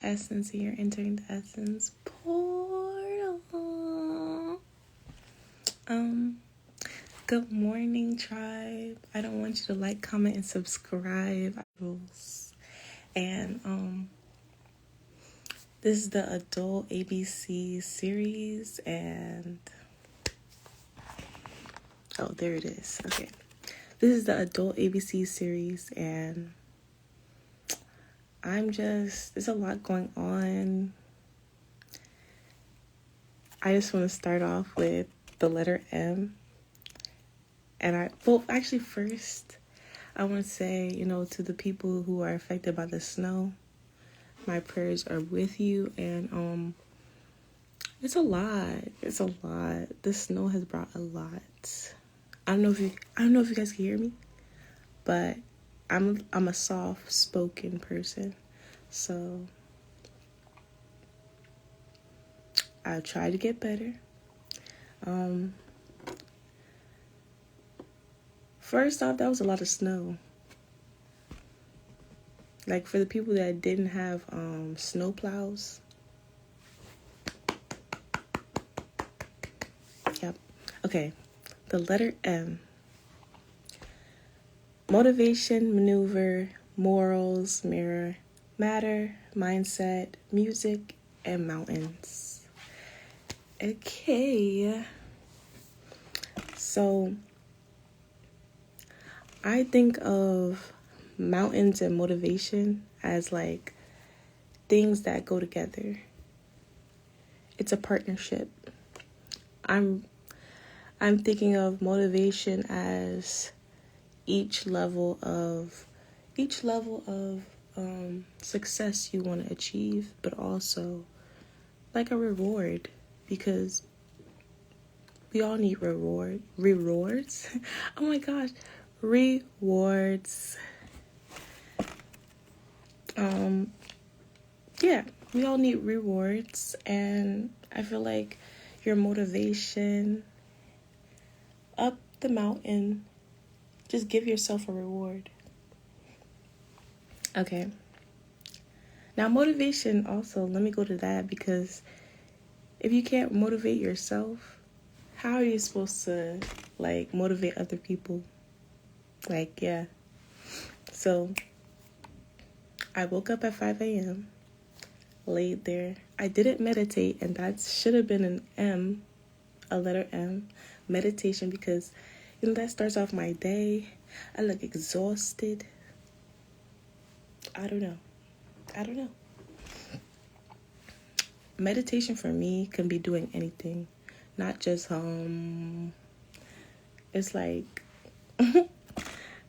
Essence, and you're entering the Essence Portal. Good morning, tribe. I don't want you to like, comment, and subscribe. And this is the Adult ABC series, and there it is. Okay, this is the Adult ABC series, and there's a lot going on. I just want to start off with the letter M. And first, I want to say, to the people who are affected by the snow, my prayers are with you. And it's a lot. It's a lot. The snow has brought a lot. I don't know if you guys can hear me, but I'm a soft-spoken person, so I try to get better. First off, that was a lot of snow. Like, for the people that didn't have snow plows. Yep. Okay. The letter M. Motivation, maneuver, morals, mirror, matter, mindset, music, and mountains. Okay. So, I think of mountains and motivation as like things that go together. It's a partnership. I'm thinking of motivation as each level of success you want to achieve, but also like a reward, because we all need rewards. Oh my gosh, rewards. Yeah, we all need rewards, and I feel like your motivation up the mountain, just give yourself a reward. Okay. Now, motivation also, let me go to that, because if you can't motivate yourself, how are you supposed to, motivate other people? Yeah. So, I woke up at 5 a.m., laid there. I didn't meditate, and that should have been a letter M, meditation, because, that starts off my day. I look exhausted. I don't know. Meditation for me can be doing anything, not just it's like I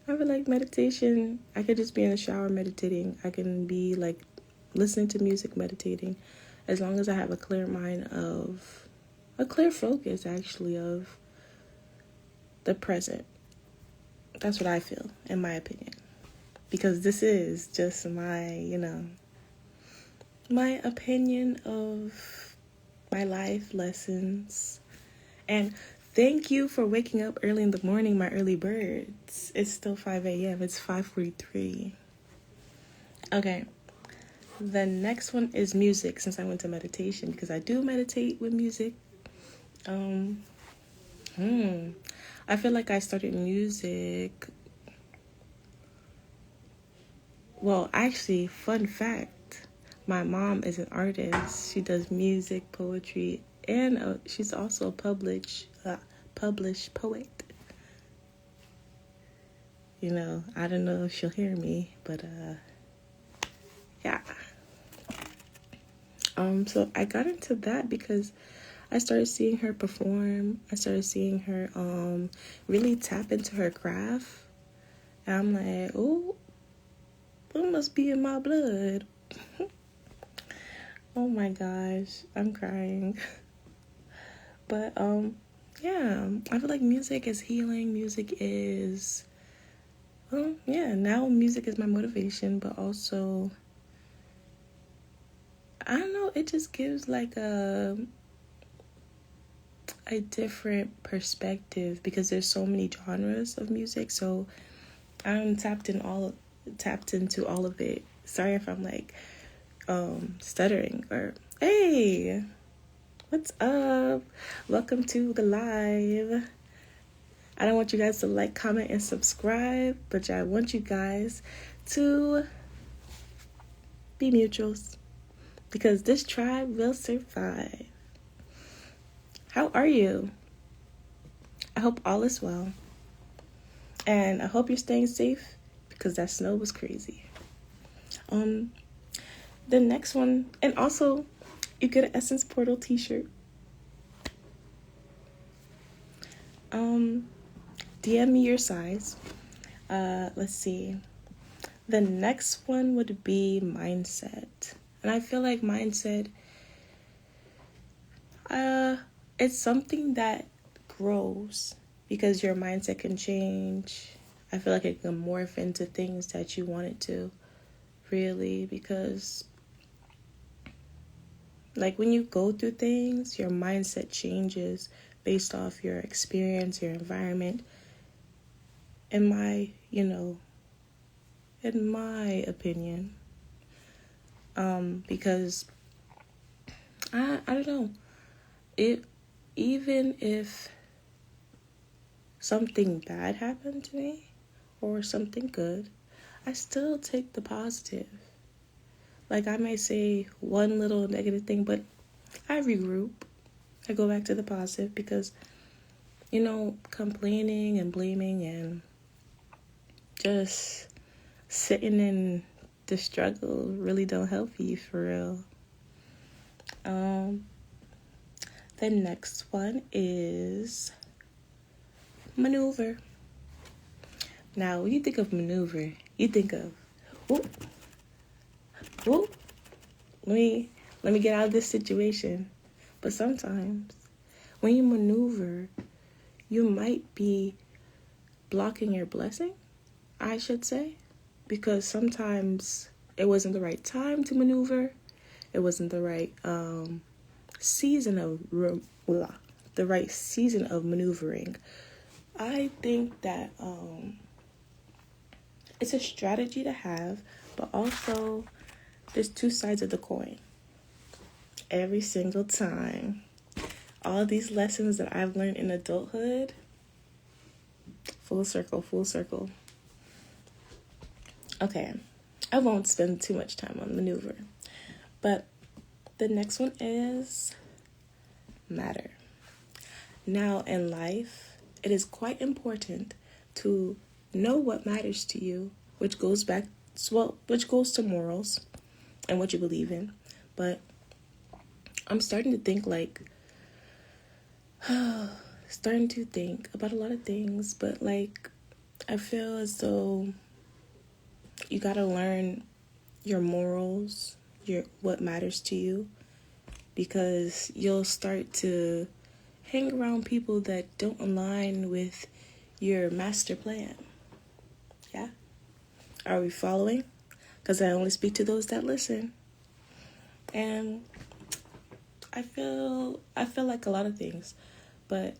feel like meditation, I could just be in the shower meditating. I can be listening to music meditating, as long as I have a clear mind, of a clear focus actually of the present. That's what I feel, in my opinion, because this is just my my opinion of my life lessons. And thank you for waking up early in the morning, my early birds. It's still 5 a.m. It's 5:43. Okay. The next one is music, since I went to meditation, because I do meditate with music. I feel like I started music. Well, actually, fun fact, my mom is an artist. She does music, poetry, and she's also a published poet. I don't know if she'll hear me, but yeah. So I got into that because I started seeing her perform. I started seeing her really tap into her craft. And I'm like, oh, it must be in my blood. Oh my gosh, I'm crying. But yeah, I feel like music is healing. Music is now music is my motivation, but also I don't know, it just gives a different perspective, because there's so many genres of music. So I'm tapped into all of it. Sorry if I'm stuttering. Or, hey, what's up? Welcome to the live. I don't want you guys to like, comment, and subscribe, but I want you guys to be mutuals, because this tribe will survive. How are you? I hope all is well. And I hope you're staying safe, because that snow was crazy. The next one, and also you get an Essence Portal T-shirt. DM me your size. Let's see. The next one would be mindset. And I feel like mindset, it's something that grows, because your mindset can change. I feel like it can morph into things that you want it to, really, because like when you go through things, your mindset changes based off your experience, your environment. In my opinion, because I don't know, even if something bad happened to me or something good, I still take the positive. Like, I might say one little negative thing, but I regroup. I go back to the positive, because complaining and blaming and just sitting in the struggle really don't help you, for real. The next one is maneuver. Now, when you think of maneuver, you think of, whoop, whoop, let me get out of this situation. But sometimes when you maneuver, you might be blocking your blessing, I should say, because sometimes it wasn't the right time to maneuver. It wasn't the right season of maneuvering. I think that it's a strategy to have, but also there's two sides of the coin. Every single time, all these lessons that I've learned in adulthood, full circle. Okay, I won't spend too much time on maneuver, but the next one is matter. Now, in life, it is quite important to know what matters to you, which goes to morals and what you believe in. But I'm starting to think about a lot of things, but like, I feel as though you gotta learn your morals, what matters to you, because you'll start to hang around people that don't align with your master plan. Yeah? Are we following? Because I only speak to those that listen. And I feel like a lot of things, but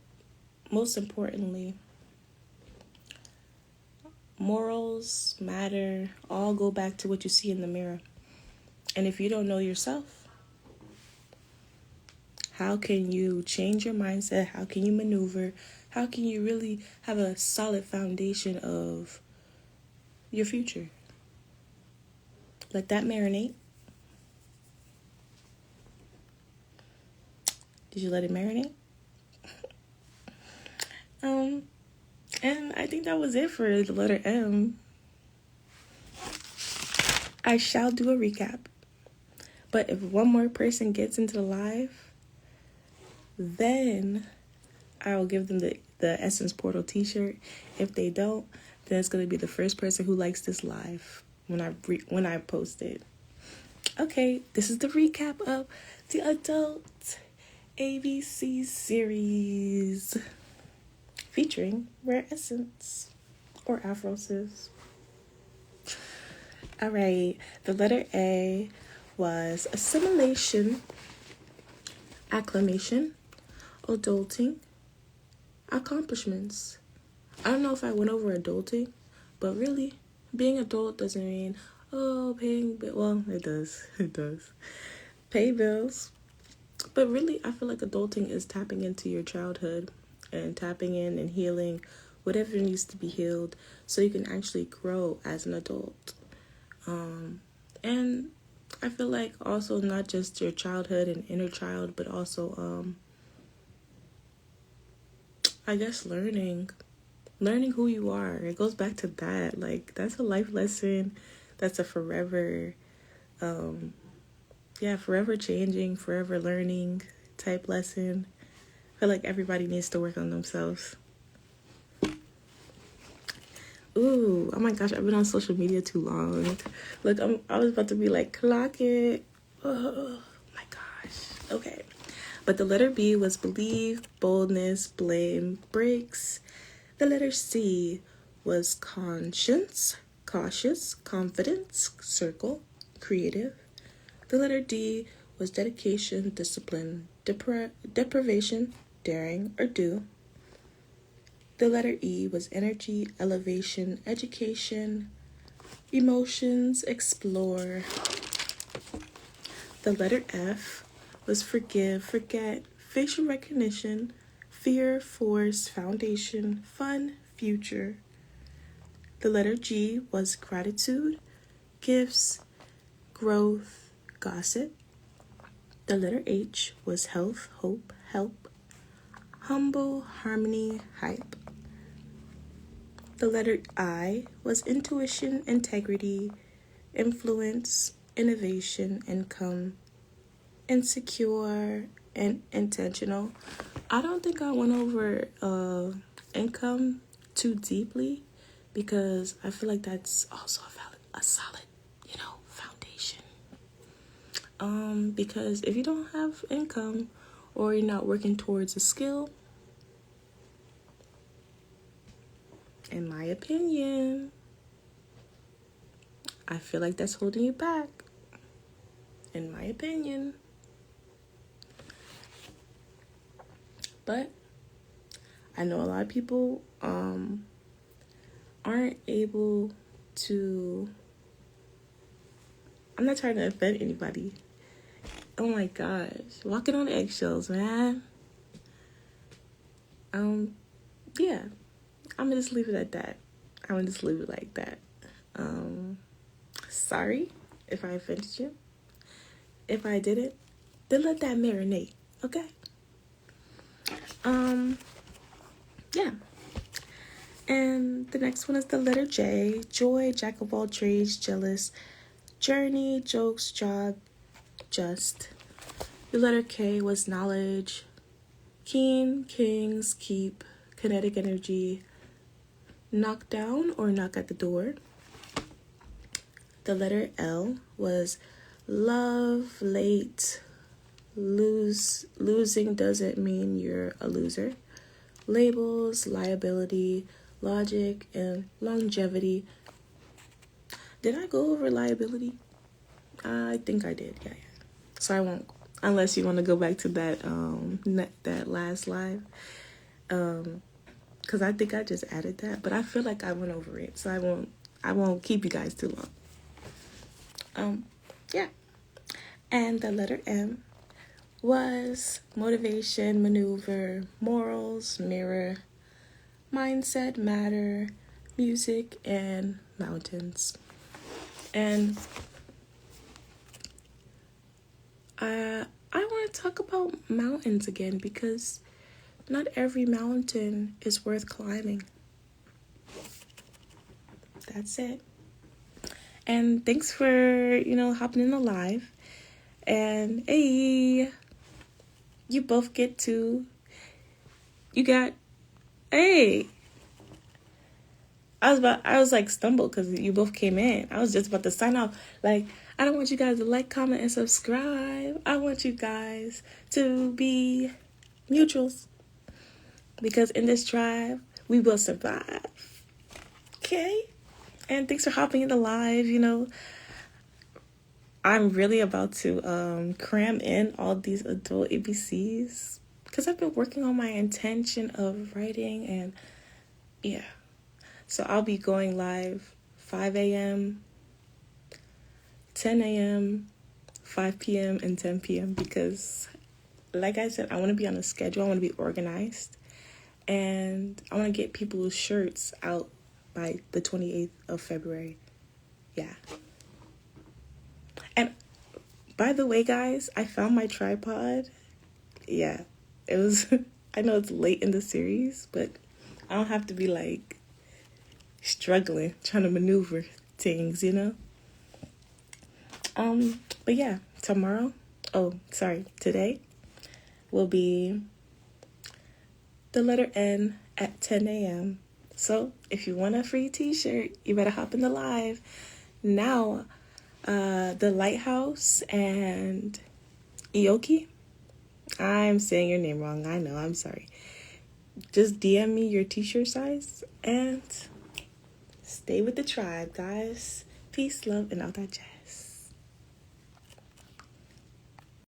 most importantly, morals, matter, all go back to what you see in the mirror. And if you don't know yourself, how can you change your mindset? How can you maneuver? How can you really have a solid foundation of your future? Let that marinate. Did you let it marinate? And I think that was it for the letter M. I shall do a recap. But if one more person gets into the live, then I will give them the Essence Portal T-shirt. If they don't, then it's going to be the first person who likes this live when I post it. Okay, this is the recap of the Adult ABC series featuring Rare Essence or Afro Sis. All right, the letter A was assimilation, acclamation, adulting, accomplishments. I don't know if I went over adulting, but really, being adult doesn't mean, oh, paying bills. Well, it does. It does. Pay bills. But really, I feel like adulting is tapping into your childhood and tapping in and healing whatever needs to be healed so you can actually grow as an adult. And I feel like also not just your childhood and inner child, but also, I guess learning who you are. It goes back to that. Like, that's a life lesson. That's a forever, forever changing, forever learning type lesson. I feel like everybody needs to work on themselves. Ooh, oh my gosh, I've been on social media too long. Look, I was about to be like, clock it. Oh my gosh. Okay. But the letter B was believe, boldness, blame, breaks. The letter C was conscience, cautious, confidence, circle, creative. The letter D was dedication, discipline, deprivation, daring, or do. The letter E was energy, elevation, education, emotions, explore. The letter F was forgive, forget, facial recognition, fear, force, foundation, fun, future. The letter G was gratitude, gifts, growth, gossip. The letter H was health, hope, help, humble, harmony, hype. The letter I was intuition, integrity, influence, innovation, income, insecure, and intentional. I don't think I went over income too deeply because I feel like that's also a solid, foundation. Because if you don't have income or you're not working towards a skill, in my opinion, I feel like that's holding you back. In my opinion. But I know a lot of people aren't able to. I'm not trying to offend anybody. Oh my gosh. Walking on eggshells, man. Yeah. I'm gonna just leave it at that. I'm gonna just leave it like that. Sorry if I offended you. If I didn't, then let that marinate, okay? Yeah. And the next one is the letter J. Joy, jack of all trades, jealous, journey, jokes, job, just. The letter K was knowledge, keen, kings, keep, kinetic energy, knock down or knock at the door. The letter L was love, late, losing doesn't mean you're a loser. Labels, liability, logic, and longevity. Did I go over liability? I think I did, yeah. So I won't, unless you want to go back to that that last live. Because I think I just added that, but I feel like I went over it, so I won't keep you guys too long. Yeah. And the letter M was motivation, maneuver, morals, mirror, mindset, matter, music, and mountains. And I want to talk about mountains again because not every mountain is worth climbing. That's it. And thanks for, hopping in the live. And hey, you both get to, hey. I was like stumbled because you both came in. I was just about to sign off. Like, I don't want you guys to like, comment, and subscribe. I want you guys to be neutrals. Because in this tribe, we will survive. Okay? And thanks for hopping in the live, I'm really about to cram in all these adult ABCs. Because I've been working on my intention of writing and, yeah. So I'll be going live 5 a.m., 10 a.m., 5 p.m., and 10 p.m. because, like I said, I want to be on a schedule. I want to be organized. And I want to get people's shirts out by the 28th of February. Yeah. And by the way, guys, I found my tripod. Yeah. It was, I know it's late in the series, but I don't have to be like struggling, trying to maneuver things, you know? But yeah, today will be the letter N at 10 a.m. So if you want a free t-shirt, you better hop in the live. Now, the Lighthouse and Ioki, I'm saying your name wrong. I know, I'm sorry. Just DM me your t-shirt size and stay with the tribe, guys. Peace, love, and all that jazz.